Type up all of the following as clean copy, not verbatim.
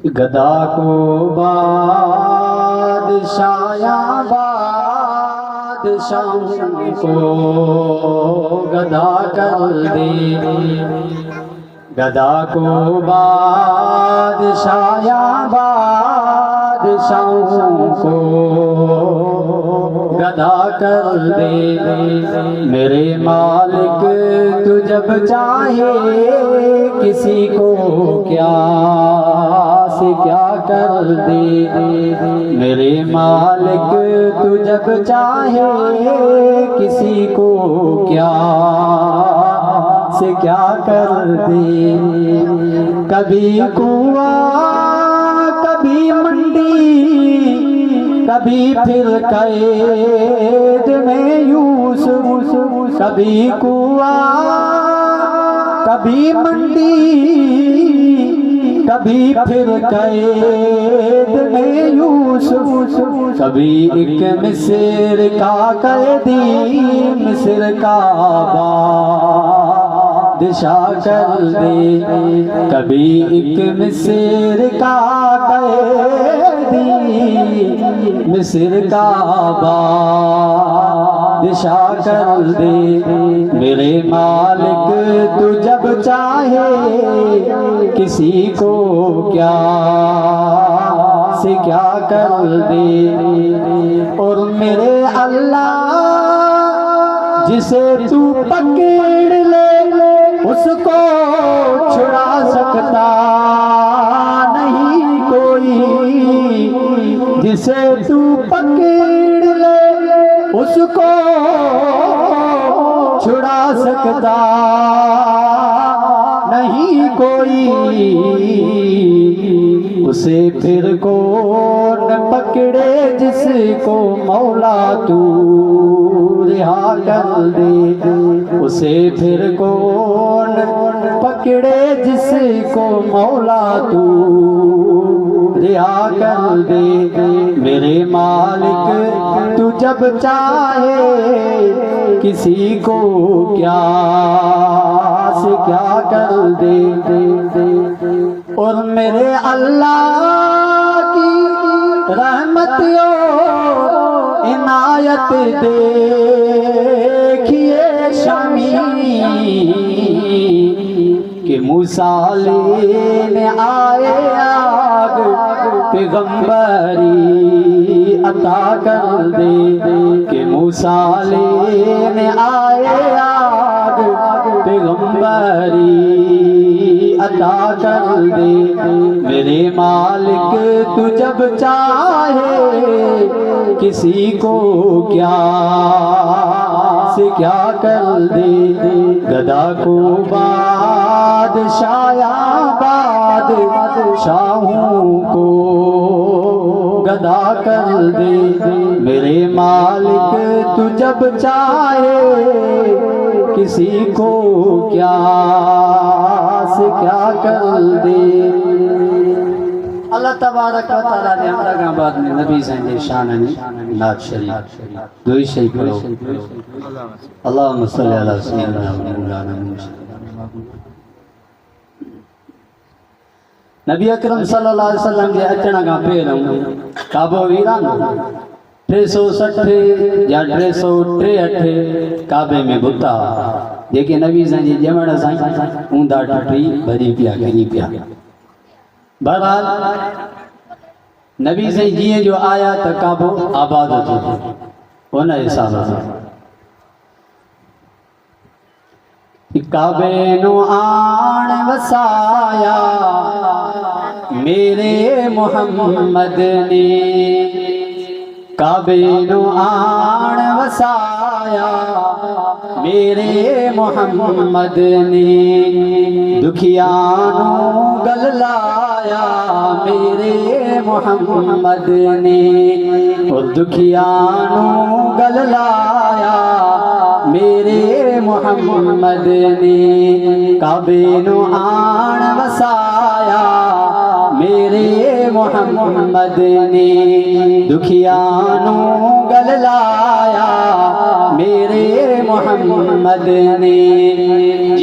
गदा को बादशाया बादशाहों को गदा कर दे। गदा को बादशाया बादशाहों को गदा कर दे। मेरे मालिक तू जब चाहे किसी को क्या से क्या कर दे। मेरे मालिक तू जब चाहे किसी को क्या से क्या कर दे। कभी कुआं कभी मंडी कभी फिर कैद में यूसुफ। कभी कुआं कभी मंडी कभी फिर कैद में यूसुफ। कभी एक मिस्र का कैदी मिस्र का बादशाह कर दे। कभी एक मिस्र का कैदी मिस्र का बादशाह कर दे। मेरे मालिक तू जब चाहे किसी को क्या से क्या कर दे। और मेरे अल्लाह जिसे तू पकड़ ले उसको छुड़ा सकता नहीं कोई। जिसे तू पकड़ ले उसको छुड़ा सकता नहीं कोई। उसे फिर कौन पकड़े जिसको मौला तू रिहा कर दे। उसे फिर कौन पकड़े जिसको मौला तू रिहा कर दे। मेरे मालिक तू जब चाहे किसी को क्या से क्या कर दे। और मेरे अल्लाह की रहमत और इनायत देखिए शामी कि मूसा लेने आए आग पैगंबरी अता कर दे। कि मूसा लेने आए आग पैगंबरी अता कर दे। मेरे मालिक तू जब चाहे किसी को क्या से क्या कर दे। गदा को बादशाया बादशाहों को गदा कर दे। मेरे मालिक तू जब चाहे किसी को क्या से क्या कर दे। अल्लाह तबारक व तआला ने हमरा गांव बाद में नबी साईं शान ने नात शरीफ दुई शई पढ़ो। अल्लाहुम्मा सल्ली अला सय्यिदना मौलाना नबी अकरम सल्लल्लाहु अलैहि वसल्लम जे अचण खां पहिरियों काबो वीरान 360 या 363 काबे में बुता जेके नबी साईं जे ॼमण सां ऊंधा टटी भरी पिया करी पिया। बहरहाल नबी साईं जीअं जो आया त काबो आबाद थो उन हिसाब सां। काबे नु आण वसाया मेरे मोहम्मद ने। काबे नु आण वसाया मेरे मोहम्मद ने। दुखियानु गल लाया मेरे मोहम्मद ने। और दुखियानु गल लाया मेरे मोहम्मद ने। काबे नु आण वसाया मेरे मोहम्मद ने। दुखियानु गल लाया मेरे मोहम्मद ने।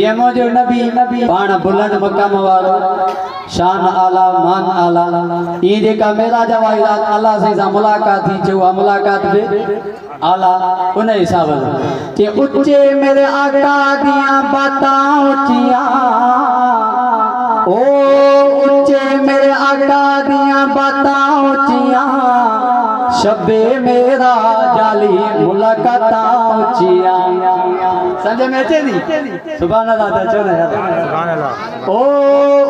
ये मौजू नबी पाण बुलंद मकाम वारो शान आला मान आला ये जेका मेरा जवाई रात अल्लाह से मुलाकात थी जो मुलाकात बे आला उन हिसाब के उच्चे मेरे आका दिया बातां उचिया ओ उच्चे मेरे आका दिया बातां उचिया शबे मेरा जाली मुलाकाता उचिया समझ में अचे नी सुभान अल्लाह ता चो ना यार सुभान अल्लाह ओ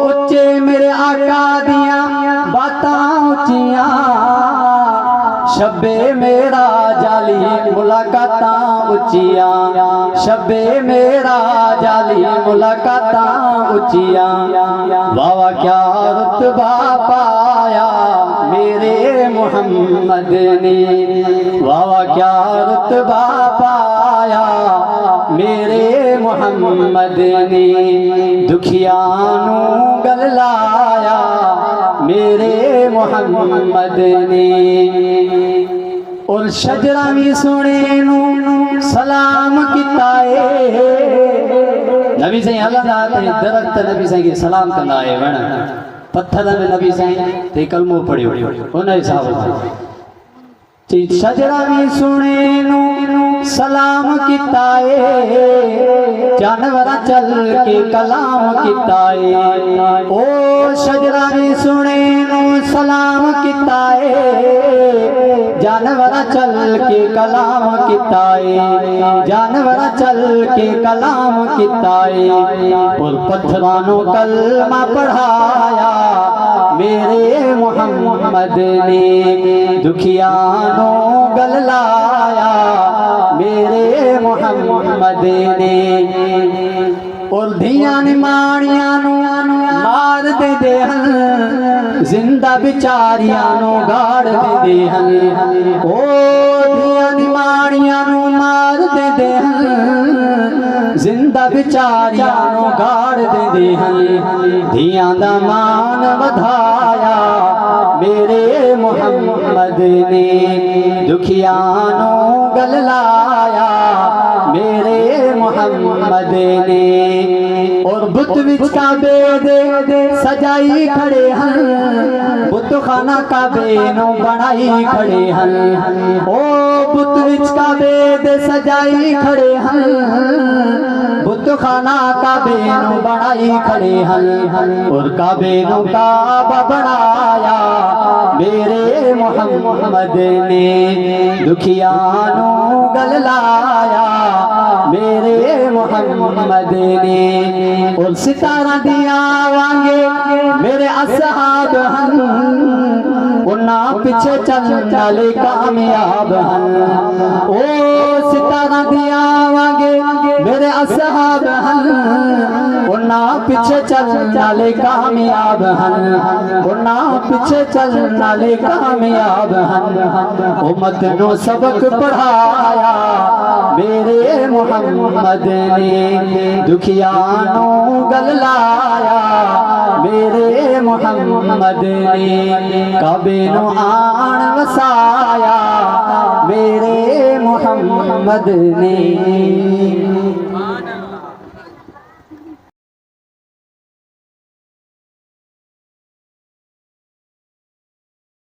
उच्चे मेरे आका दिया बातां उचिया शबे मेरा जाली मुलाकाता उचिया शबे मेरा जाली मुलाकाता उचिया वावा क्या रुतबा पाया मेरे मोहम्मद ने वावा क्या रुतबा पाया मेरे मोहम्मद ने दुखियानू गल लाया मेरे मोहम्मद ने और शजरा भी सुने नू सलाम किताए नबी साईं हलंदा ते दरख्त नबी साईं के सलाम कंदा आहे वण पत्थर में नबी साईं ते कलमो पढ़ियो उन हिसाब सां शजरा भी सुने नू सलाम किताए जानवर चल के कलाम किताए ओ शजरा भी सुने नू सलाम किताए जानवर चल के कलाम किताए जानवर चल के कलाम किताए और पत्थरानों कलमा पढ़ाया मेरे मोहम्मद ने दुखियानों गल लाया मेरे मोहम्मद ने और धिया निमाणिया मार दे दे जिंदा बिचारिया गाड़ दे दे ओ धिया निमाणिया मार दे दे जिंदा बिचारिया गाड़ दे दे धिया दा मान वधाया मेरे मोहम्मद ने दुखियानों गल लाया मेरे मोहम्मद ने और बुत विच काबे दे सजाई खड़े हैं बुत खाना काबे नो बनाई खड़े हैं ओ बुत विच काबे दे सजाई खड़े हैं बुत खाना काबे नो बनाई खड़े हैं और काबे नो काबा बनाया मेरे मोहम्मद ने दुखियानों गल लाया मेरे मोहम्मद ने और सितारा दिया वांगे मेरे असहाब हन उन्ना पीछे चलने कामयाब हन ओ सितारा दिया वांगे मेरे असहाब हन उन्ना पीछे चलने कामयाब हन उन्ना पीछे चलने कामयाब हन उम्मत नो सबक पढ़ाया मेरे मोहम्मद ने दुखियानों गल लाया मेरे मोहम्मद ने काबे नो आन वसाया मेरे मोहम्मद ने